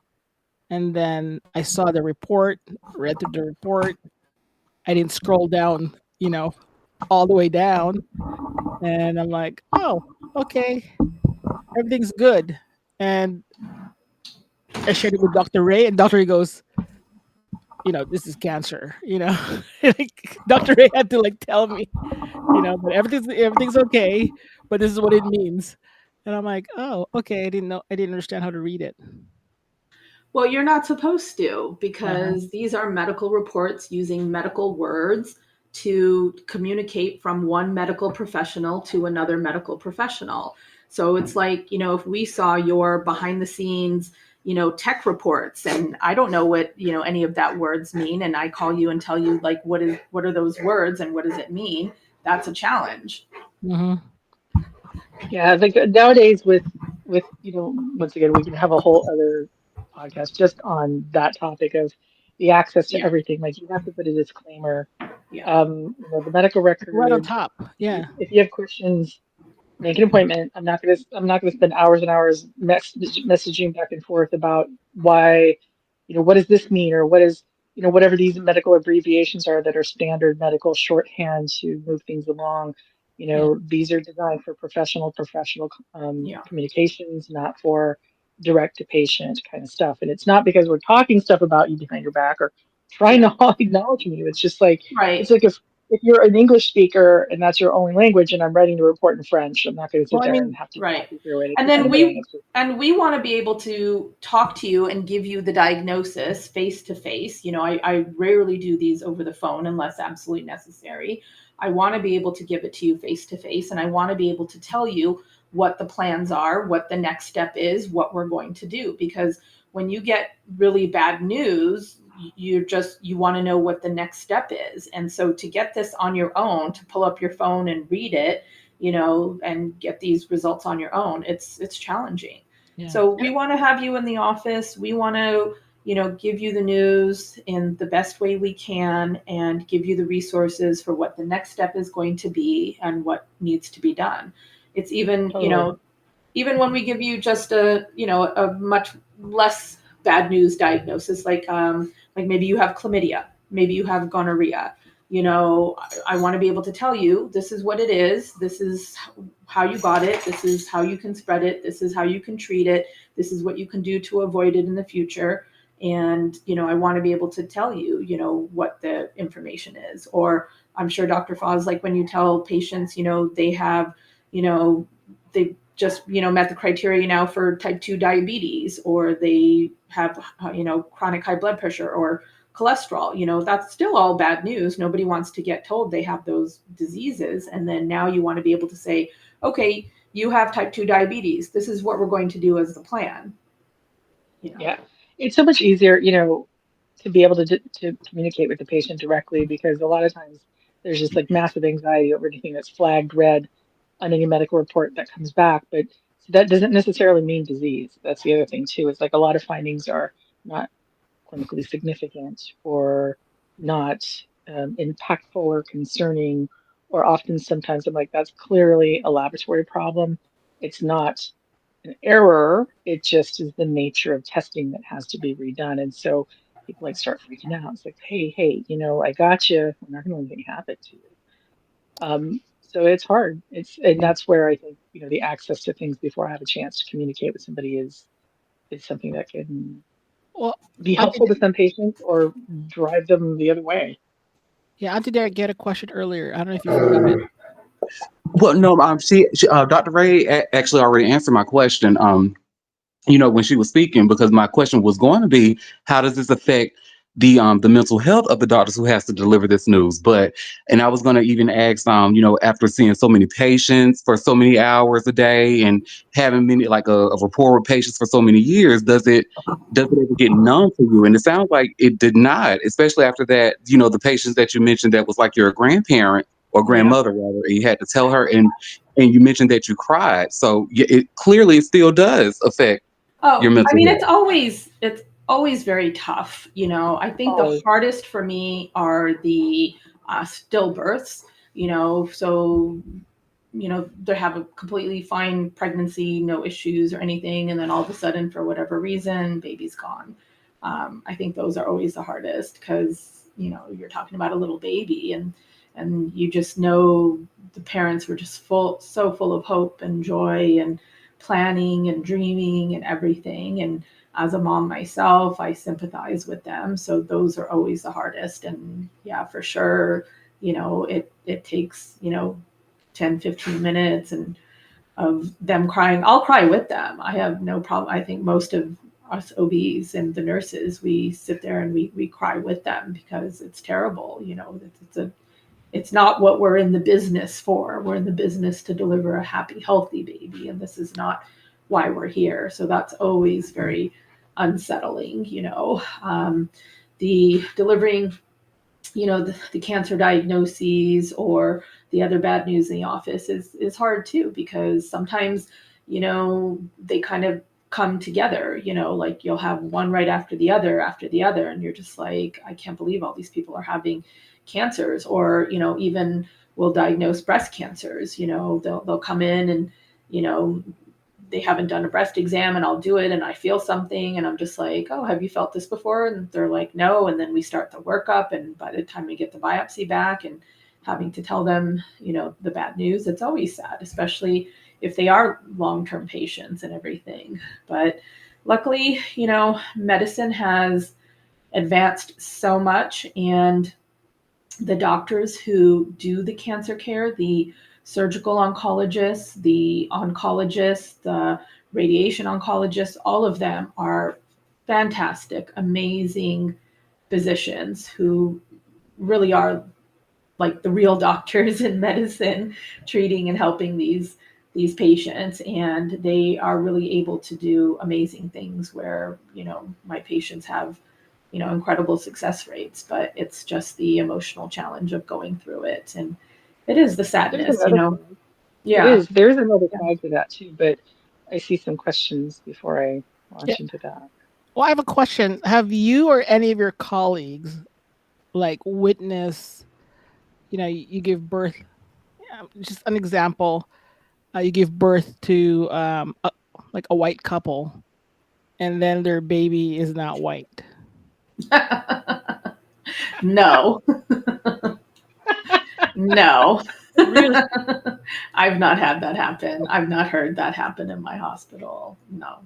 and then I saw the report, read through the report. I didn't scroll down, all the way down, and I'm like, oh, okay, everything's good. And I shared it with Dr. Ray, and Dr. Ray goes, this is cancer. Like, Dr. Ray had to like tell me, but everything's okay, but this is what it means. And I'm like, oh, okay. I didn't understand how to read it. Well, you're not supposed to Uh-huh. because these are medical reports using medical words to communicate from one medical professional to another medical professional. So it's like, if we saw your behind the scenes, tech reports and I don't know what, any of that words mean and I call you and tell you like what are those words and what does it mean? That's a challenge. Hmm. Yeah, like nowadays with once again we can have a whole other podcast just on that topic of the access to Yeah. everything. Like you have to put a disclaimer. Yeah. The medical Right on record. top. Yeah. If you have questions, make an appointment. I'm not gonna spend hours and hours messaging back and forth about why, what does this mean or what is, whatever these medical abbreviations are that are standard medical shorthand to move things along. Yeah. These are designed for professional Yeah. communications, not for direct to patient kind of stuff. And it's not because we're talking stuff about you behind your back or trying Yeah. to acknowledge you. It's just like Right. it's like if you're an English speaker and that's your only language and I'm writing a report in French, I'm not going to sit Well, I there and mean, have to talk Right. you through it. It's And just then going to be we honest with want to be able to talk to you and give you the diagnosis face to face. I rarely do these over the phone unless absolutely necessary. I want to be able to give it to you face to face and I want to be able to tell you what the plans are, what the next step is, what we're going to do. Because when you get really bad news, you want to know what the next step is. And so to get this on your own, to pull up your phone and read it, and get these results on your own, it's challenging. Yeah. So we want to have you in the office. We want to, give you the news in the best way we can and give you the resources for what the next step is going to be and what needs to be done. It's even, Totally. even when we give you just a much less bad news diagnosis, like maybe you have chlamydia, maybe you have gonorrhea, I want to be able to tell you, this is what it is. This is how you got it. This is how you can spread it. This is how you can treat it. This is what you can do to avoid it in the future. And, I want to be able to tell you, what the information is. Or I'm sure Dr. Foz, like when you tell patients, they have, they just, met the criteria now for type 2 diabetes, or they have, chronic high blood pressure or cholesterol, that's still all bad news. Nobody wants to get told they have those diseases. And then now you want to be able to say, okay, you have type 2 diabetes. This is what we're going to do as the plan. Yeah. It's so much easier, to be able to communicate with the patient directly, because a lot of times there's just like massive anxiety over anything that's flagged red on any medical report that comes back. But that doesn't necessarily mean disease. That's the other thing too. Is like a lot of findings are not clinically significant, or not impactful or concerning, or often sometimes I'm like, that's clearly a laboratory problem. It's not an error. It just is the nature of testing that has to be redone. And so people like start freaking out. It's like, hey, I got you. We're not going to let anything happen to you. So it's hard. And that's where I think, the access to things before I have a chance to communicate with somebody is something that can Well, be Auntie, helpful to some patients or drive them the other way. yeah, Auntie Derek get a question earlier. I don't know if you forgot it. Well, no, Dr. Ray actually already answered my question. When she was speaking, because my question was going to be, how does this affect the mental health of the doctors who has to deliver this news? And I was going to even ask, after seeing so many patients for so many hours a day and having many like a rapport with patients for so many years, does it ever get numb for you? And it sounds like it did not, especially after that, the patients that you mentioned that was like your grandparent or Yeah. grandmother rather, and you had to tell her, and you mentioned that you cried. So yeah, it clearly still does affect your Oh, I mental mean, health. it's always very tough. I think the Oh, hardest for me are the stillbirths. So they have a completely fine pregnancy, no issues or anything, and then all of a sudden, for whatever reason, baby's gone. I think those are always the hardest because you're talking about a little baby, and you just know the parents were just so full of hope and joy and planning and dreaming and everything. And as a mom myself, I sympathize with them. So those are always the hardest. And yeah, for sure, it takes 10-15 minutes and of them crying. I'll cry with them. I have no problem. I think most of us OBs and the nurses, we sit there and we cry with them because it's terrible. It's not what we're in the business for. We're in the business to deliver a happy, healthy baby, and this is not why we're here. So that's always very unsettling. The delivering the cancer diagnoses or the other bad news in the office is hard too, because sometimes they kind of come together, like you'll have one right after the other, and you're just like, I can't believe all these people are having cancers. Or even will diagnose breast cancers. They'll come in and you know they haven't done a breast exam, and I'll do it and I feel something and I'm just like, oh, have you felt this before? And they're like, no. And then we start the workup, and by the time we get the biopsy back and having to tell them, the bad news, it's always sad, especially if they are long-term patients and everything. But luckily, medicine has advanced so much, and the doctors who do the cancer care, the surgical oncologists, the radiation oncologists, all of them are fantastic, amazing physicians who really are like the real doctors in medicine, treating and helping these these patients, and they are really able to do amazing things where, my patients have, incredible success rates, but it's just the emotional challenge of going through it. And it is the There's sadness, another side. It Yeah. is. There's another Yeah. side to that too, but I see some questions before I Yeah. launch into that. Well, I have a question. Have you or any of your colleagues like witnessed, you give birth, just an example, you give birth to like a white couple, and then their baby is not white? No, no. Really? I've not had that happen. I've not heard that happen in my hospital. No.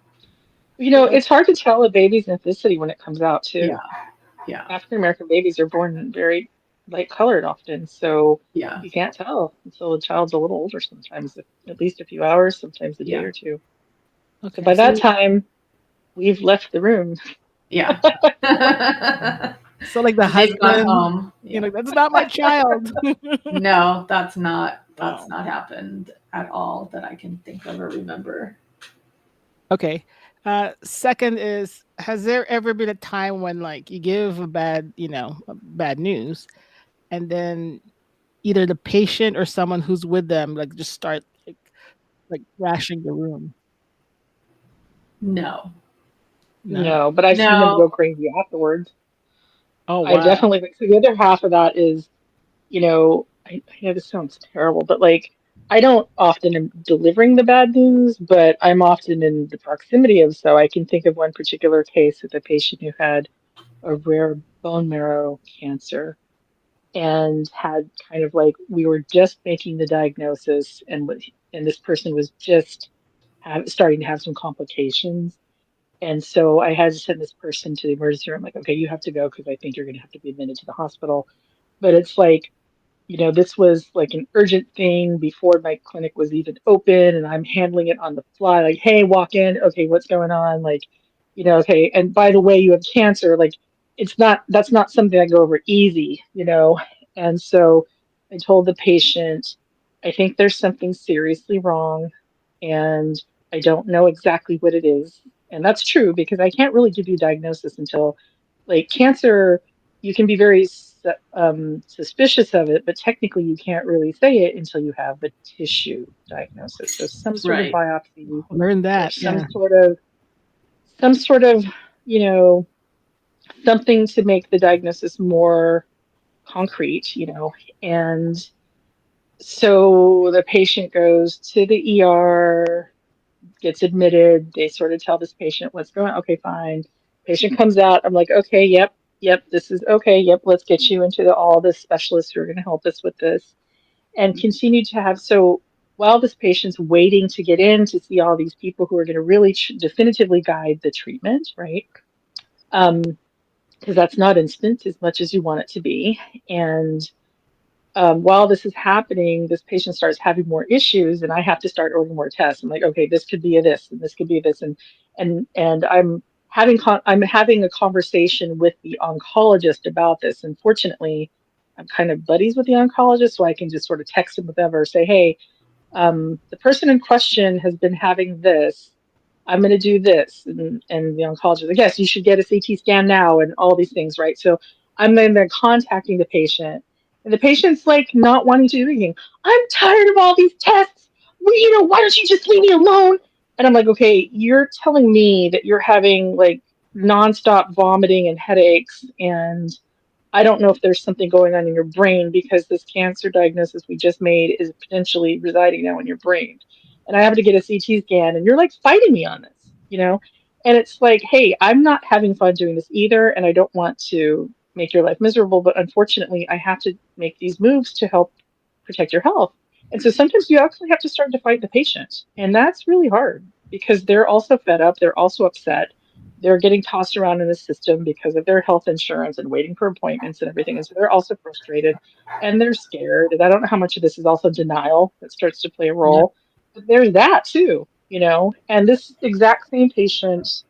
It's hard to tell a baby's ethnicity when it comes out Yeah. too. Yeah. African American babies are born very light colored often, so Yeah. you can't tell until the child's a little older sometimes, at least a few hours, sometimes a day Yeah. or two. So Okay. by that time, we've left the room. Yeah. So like the They've gone husband, home. Yeah. that's not my child. No, that's Wow. not happened at all that I can think of or remember. Okay. Second is, has there ever been a time when like you give a bad, bad news, and then either the patient or someone who's with them like just start like trashing the room? No. No. No, but I've seen them go No. crazy afterwards. Oh I wow. definitely think so. The other half of that is, I know this sounds terrible, but like I don't often am delivering the bad news, but I'm often in the proximity of, so I can think of one particular case with a patient who had a rare bone marrow cancer and had kind of like we were just making the diagnosis and this person was just starting to have some complications. And so I had to send this person to the emergency room, like, okay, you have to go because I think you're going to have to be admitted to the hospital. But it's like, this was like an urgent thing before my clinic was even open, and I'm handling it on the fly. Like, hey, walk in. Okay, what's going on? Like, okay. And by the way, you have cancer. Like, that's not something I go over easy. And so I told the patient, I think there's something seriously wrong, and I don't know exactly what it is. And that's true because I can't really give you a diagnosis until, like, cancer, you can be very suspicious of it, but technically you can't really say it until you have the tissue diagnosis. So some sort of Right. biopsy Learn or that. Yeah. some sort of, you know, something to make the diagnosis more concrete. And so the patient goes to the ER, gets admitted. They sort of tell this patient what's going on. Okay, fine. Patient comes out. I'm like, okay, yep, this is okay. Yep, let's get you into all the specialists who are going to help us with this. And continue to have, so while this patient's waiting to get in to see all these people who are going to really definitively guide the treatment, right? Because that's not instant as much as you want it to be. And while this is happening, this patient starts having more issues, and I have to start ordering more tests. I'm like, okay, this could be a this, and this could be this, and I'm having a conversation with the oncologist about this. And fortunately, I'm kind of buddies with the oncologist, so I can just sort of text him with them or say, hey, the person in question has been having this. I'm going to do this. And the oncologist, like, yes, you should get a CT scan now and all these things, right? So I'm then contacting the patient, and the patient's like not wanting to do anything. I'm tired of all these tests. Why don't you just leave me alone? And I'm like, okay, you're telling me that you're having like nonstop vomiting and headaches, and I don't know if there's something going on in your brain because this cancer diagnosis we just made is potentially residing now in your brain. And I have to get a CT scan, and you're like fighting me on this? And it's like, hey, I'm not having fun doing this either, and I don't want to make your life miserable, but unfortunately, I have to make these moves to help protect your health. And so sometimes you actually have to start to fight the patient, and that's really hard because they're also fed up, they're also upset, they're getting tossed around in the system because of their health insurance and waiting for appointments and everything. And so they're also frustrated and they're scared. And I don't know how much of this is also denial that starts to play a Yeah. role, but there's that too. And this exact same patient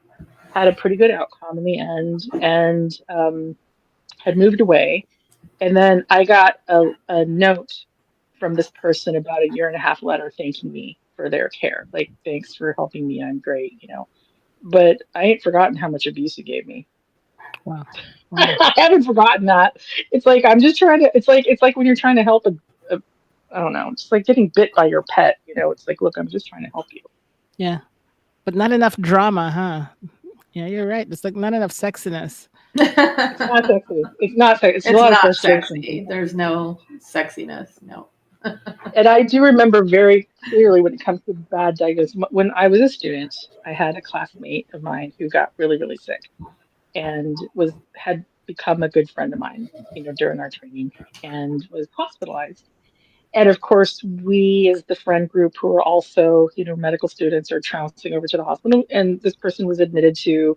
had a pretty good outcome in the end and had moved away. And then I got a note from this person about a year and a half later thanking me for their care. Like, thanks for helping me. I'm great, you know. But I ain't forgotten how much abuse you gave me. Wow. Wow. I haven't forgotten that. It's like I'm just trying to. It's like when you're trying to help a I don't know, just like getting bit by your pet. You know, it's like, look, I'm just trying to help you. Yeah. But not enough drama, huh? Yeah, you're right. It's like not enough sexiness. It's not sexy. It's not sexy. It's a It's lot of not frustration sexy. sometimes. There's no sexiness. No. And I do remember very clearly when it comes to bad diagnosis. When I was a student, I had a classmate of mine who got really, really sick and was had become a good friend of mine, you know, during our training and was hospitalized. And of course, we as the friend group who are also, you know, medical students are trouncing over to the hospital. And this person was admitted to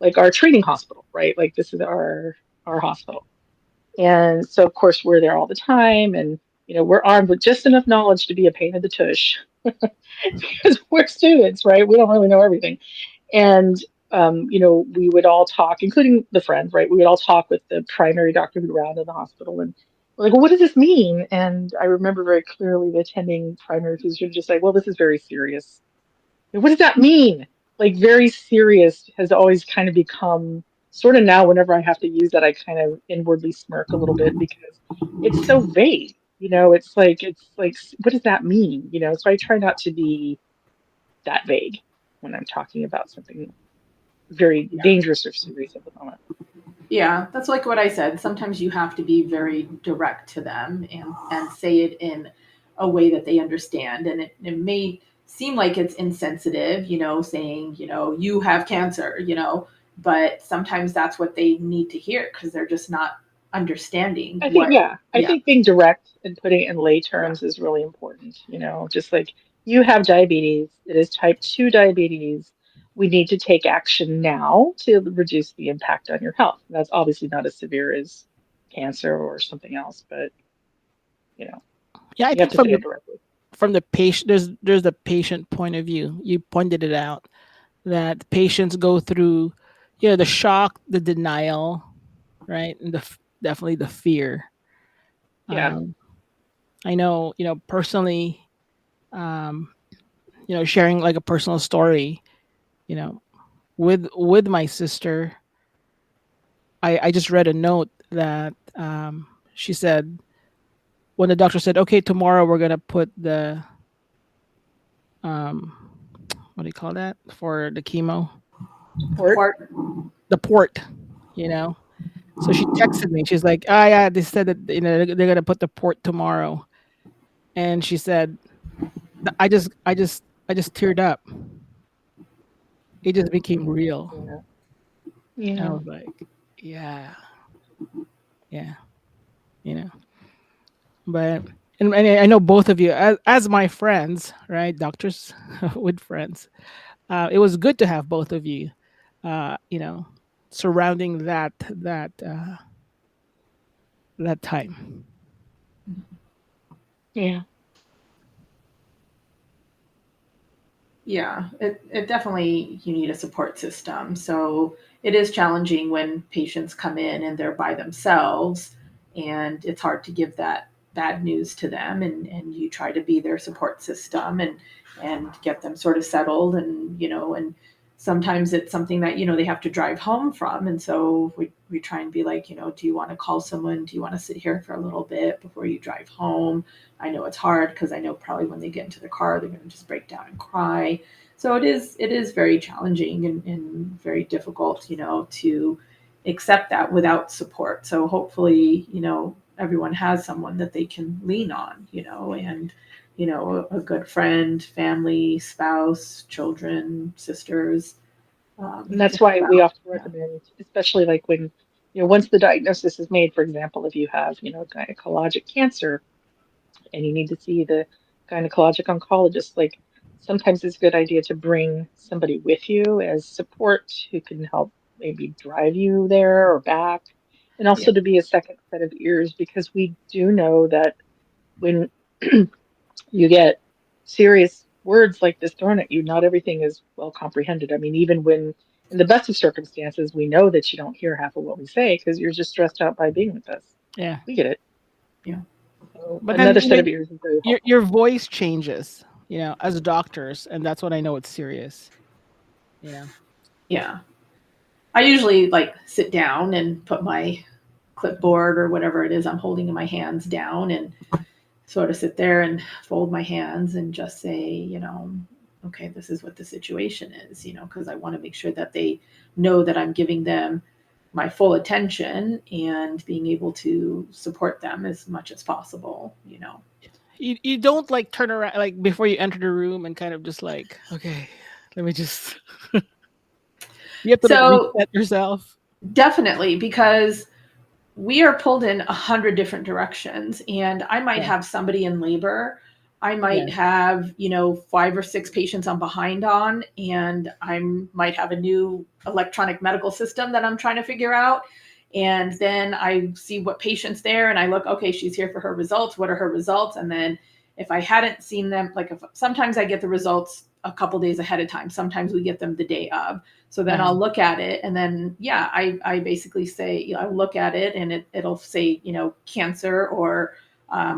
like our training hospital, right? Like this is our hospital. And so, of course, we're there all the time, and you know, we're armed with just enough knowledge to be a pain in the tush because we're students, right? We don't really know everything. And you know, we would all talk, including the friends, right? We would all talk with the primary doctor who rounded the hospital, and we're like, well, what does this mean? And I remember very clearly the attending primary physician just like, well, this is very serious. And what does that mean? Like very serious has always kind of become sort of now whenever I have to use that, I kind of inwardly smirk a little bit because it's so vague. You know, it's like what does that mean? You know, so I try not to be that vague when I'm talking about something very dangerous or serious at the moment. Yeah, that's like what I said. Sometimes you have to be very direct to them and say it in a way that they understand. And it may seem like it's insensitive, saying, you have cancer, but sometimes that's what they need to hear because they're just not understanding I think, what, yeah, I yeah, think being direct and putting it in lay yeah, terms is really important. You know, just like you have diabetes, it is type 2 diabetes. We need to take action now to reduce the impact on your health. That's obviously not as severe as cancer or something else, but you know, Yeah, I you have think to say it directly. from the patient, there's the patient point of view. You pointed it out that patients go through, the shock, the denial, right, and definitely the fear. Yeah. Um, I know, personally, um, sharing like a personal story, you know, with my sister. I just read a note that she said when the doctor said, "Okay, tomorrow we're gonna put the um, what do you call that for the chemo, the Port. port. the port," you know. So she texted me. She's like, "Oh yeah, they said that they're gonna put the port tomorrow," and she said, I just teared up. It just became real. Yeah. I Yeah. was like, yeah, yeah, you know. But and I know both of you as my friends, right? Doctors with friends. It was good to have both of you, you know, surrounding that time. Yeah. Yeah, it definitely, you need a support system. So it is challenging when patients come in and they're by themselves, and it's hard to give that bad news to them, and you try to be their support system and get them sort of settled, and sometimes it's something that they have to drive home from, and so we try and be like, do you want to call someone, do you want to sit here for a little bit before you drive home? I know it's hard because I know probably when they get into the car they're going to just break down and cry. So it is very challenging and very difficult, to accept that without support. So hopefully, everyone has someone that they can lean on, and a good friend, family, spouse, children, sisters. And that's If why we around. often Yeah. recommend, especially like when, you know, once the diagnosis is made, for example, if you have, you know, gynecologic cancer and you need to see the gynecologic oncologist, like sometimes it's a good idea to bring somebody with you as support who can help maybe drive you there or back, and Yeah. also to be a second set of ears because we do know that when you get serious words like this thrown at you, not everything is well comprehended. I mean, even when in the best of circumstances, we know that you don't hear half of what we say because you're just stressed out by being with us. Yeah. We get it. Yeah. So But then another set of ears is very your helpful. your voice changes, as doctors, and that's when I know it's serious. You know. Yeah. I usually like sit down and put my clipboard or whatever it is I'm holding in my hands down and sort of sit there and fold my hands and just say, okay, this is what the situation is, because I want to make sure that they know that I'm giving them my full attention and being able to support them as much as possible. You don't like turn around like before you enter the room and kind of just like, okay, let me just. You have to like So reset yourself. definitely, because we are pulled in 100 different directions, and I might Yeah. have somebody in labor. I Yeah. might have 5 or 6 patients I'm behind on, and I might have a new electronic medical system that I'm trying to figure out. And then I see what patient's there, and I look, okay, she's here for her results. What are her results? And then if I hadn't seen them, like if sometimes I get the results a couple days ahead of time, sometimes we get them the day of. So then Uh-huh. I'll look at it, and then I basically say, I look at it, and it'll say cancer or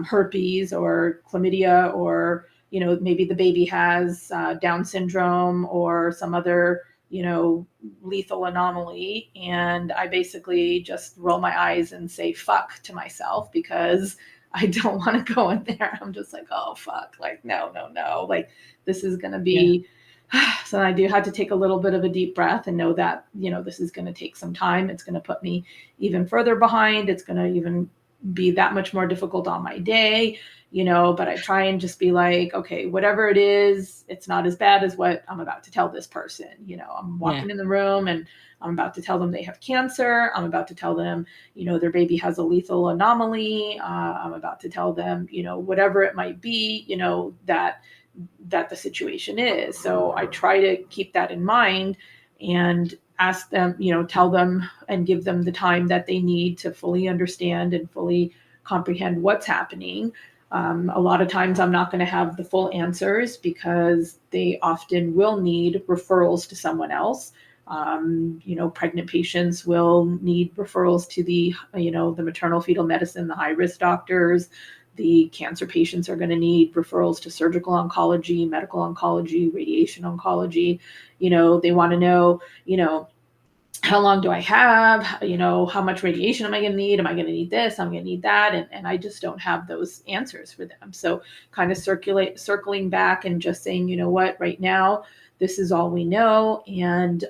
herpes or chlamydia, or maybe the baby has Down syndrome or some other lethal anomaly, and I basically just roll my eyes and say fuck to myself because I don't want to go in there. I'm just like, oh fuck, like no, no, no, like this is gonna Yeah. be. So I do have to take a little bit of a deep breath and know that this is going to take some time. It's going to put me even further behind. It's going to even be that much more difficult on my day. But I try and just be like, okay, whatever it is, it's not as bad as what I'm about to tell this person. I'm Yeah. walking in the room and I'm about to tell them they have cancer. I'm about to tell them their baby has a lethal anomaly. I'm about to tell them whatever it might be that the situation is. So I try to keep that in mind and ask them, tell them and give them the time that they need to fully understand and fully comprehend what's happening. A lot of times I'm not going to have the full answers because they often will need referrals to someone else. Pregnant patients will need referrals to the maternal fetal medicine, the high risk doctors. The cancer patients are going to need referrals to surgical oncology, medical oncology, radiation oncology. They want to know, how long do I have? How much radiation am I going to need? Am I going to need this? I'm going to need that. And I just don't have those answers for them. So kind of circling back and just saying, you know what, right now, this is all we know. And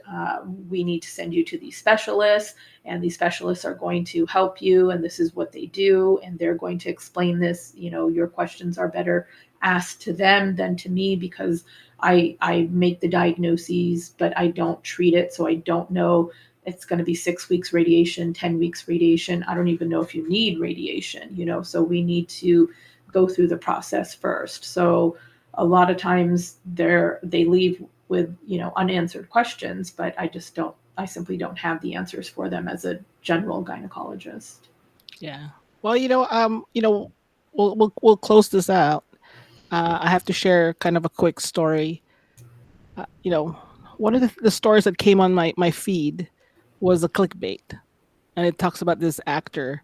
we need to send you to these specialists. And these specialists are going to help you. And this is what they do. And they're going to explain this. Your questions are better asked to them than to me because I make the diagnoses, but I don't treat it. So I don't know it's going to be 6 weeks radiation, 10 weeks radiation. I don't even know if you need radiation, so we need to go through the process first. So a lot of times they leave with, unanswered questions, but I simply don't have the answers for them as a general gynecologist. Yeah. Well, we'll close this out. I have to share kind of a quick story. Uh, you know, one of the stories that came on my feed was a clickbait, and it talks about this actor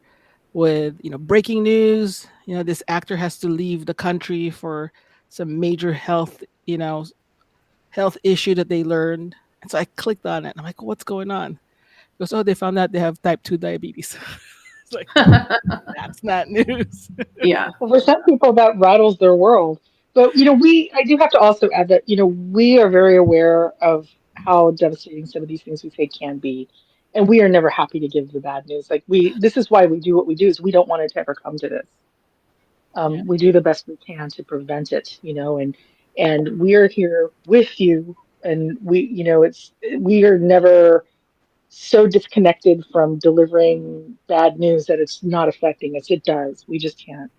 with breaking news. This actor has to leave the country for some major health issue that they learned. And so I clicked on it. And I'm like, what's going on? Because oh, they found out they have type 2 diabetes. It's like that's not news. Yeah. Well, for some people, that rattles their world. But, I do have to also add that, we are very aware of how devastating some of these things we say can be. And we are never happy to give the bad news. Like this is why we do what we do, is we don't want it to ever come to this. Yeah. We do the best we can to prevent it, and we are here with you. And we are never so disconnected from delivering bad news that it's not affecting us. It does. We just can't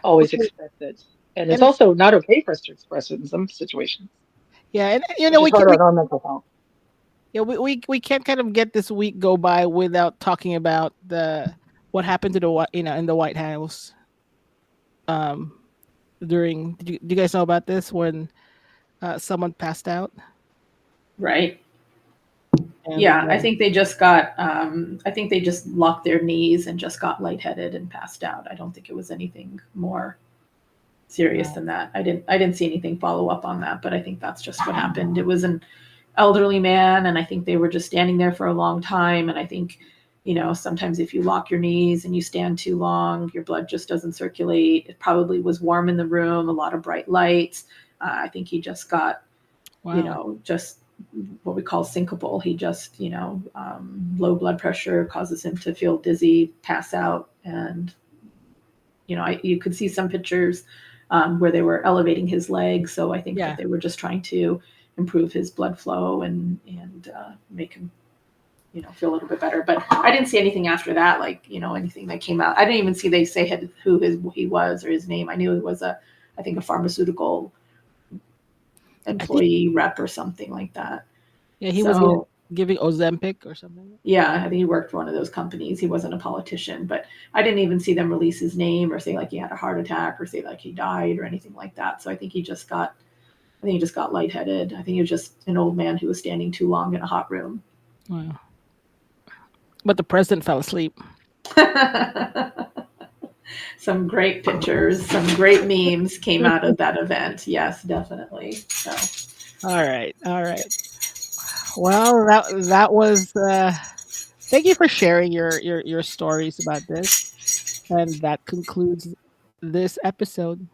always Okay. express it. And it's And also not okay for us to express it in some situations, yeah, and which is hard we on our mental health. yeah we can't kind of get this week go by without talking about the what happened to the in the White House um during do you guys know about this when someone passed out Right. and Yeah. I think they just locked their knees and just got lightheaded and passed out. I don't think it was anything more. serious Wow. than that. I didn't see anything follow up on that, but I think that's just what happened. It was an elderly man, and I think they were just standing there for a long time. And I think, sometimes if you lock your knees and you stand too long, your blood just doesn't circulate. It probably was warm in the room, a lot of bright lights. I think he just got, Wow. just what we call syncopal. He just, low blood pressure causes him to feel dizzy, pass out. And, you could see some pictures where they were elevating his legs. So I think that Yeah. they were just trying to improve his blood flow and make him, feel a little bit better. But I didn't see anything after that, like, anything that came out. I didn't even see they say who he was or his name. I knew he was I think a pharmaceutical I think employee rep or something like that. yeah, he was So giving Ozempic or something. yeah, I think he worked for one of those companies. He wasn't a politician, but I didn't even see them release his name or say like he had a heart attack or say like he died or anything like that. So I think he just got lightheaded. I think he was just an old man who was standing too long in a hot room. Wow. But the president fell asleep. Some great pictures, some great memes came out of that event. Yes, definitely. So All right. All right. Well, that was thank you for sharing your stories about this. And that concludes this episode.